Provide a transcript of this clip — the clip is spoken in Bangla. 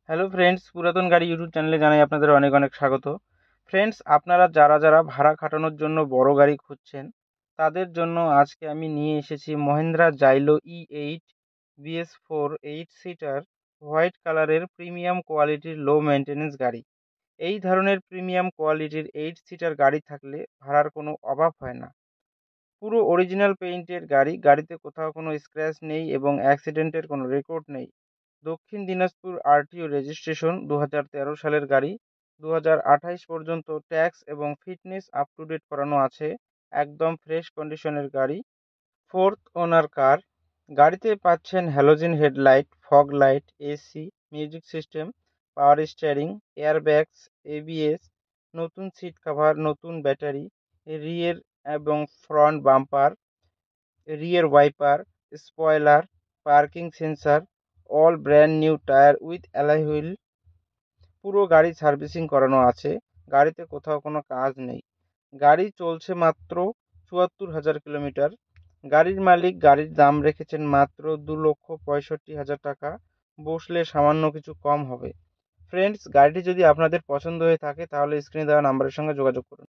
হ্যালো ফ্রেন্ডস, পুরাতন গাড়ি ইউটিউব চ্যানেলে জানাই আপনাদের অনেক অনেক স্বাগত। ফ্রেন্ডস, আপনারা যারা যারা ভাড়া খাটানোর জন্য বড় গাড়ি খুঁজছেন, তাদের জন্য আজকে আমি নিয়ে এসেছি Mahindra Xylo E8 BS4 8 seater white কালারের প্রিমিয়াম কোয়ালিটির লো মেনটেন্যান্স গাড়ি। এই ধরনের প্রিমিয়াম কোয়ালিটির 8 সিটার গাড়ি থাকলে ভাড়ার কোনো অভাব হয় না। পুরো অরিজিনাল পেইন্টের গাড়ি, গাড়িতে কোথাও কোনো স্ক্র্যাচ নেই এবং অ্যাক্সিডেন্টের কোনো রেকর্ড নেই। দক্ষিণ দিনাজপুর আরটিও রেজিস্ট্রেশন 2013 সালের গাড়ি। 2028 পর্যন্ত ট্যাক্স এবং ফিটনেস আপ টু ডেট করানো আছে। একদম ফ্রেশ কন্ডিশনের গাড়ি। ফোর্থ ওনার কার। গাড়িতে পাচ্ছেন halogen headlight, fog light, AC, music system, power steering, airbags, ABS, নতুন সিট কভার, নতুন ব্যাটারি, রিয়ের এবং front bumper, rear wiper, spoiler, parking sensor, all brand new tyre with alloy wheel. পুরো গাড়ি সার্ভিসিং করানো আছে। গাড়িতে কোথাও কোনো কাজ নেই। গাড়ি চলছে মাত্র ৭৪,০০০ কিলোমিটার। গাড়ির মালিক গাড়ির দাম রেখেছেন মাত্র ২,৬৫,০০০ টাকা। বসলে সামান্য কিছু কম হবে। ফ্রেন্ডস, গাড়িটি যদি আপনাদের পছন্দ হয়ে থাকে তাহলে স্ক্রিনে দেওয়া নাম্বারের সঙ্গে যোগাযোগ করুন।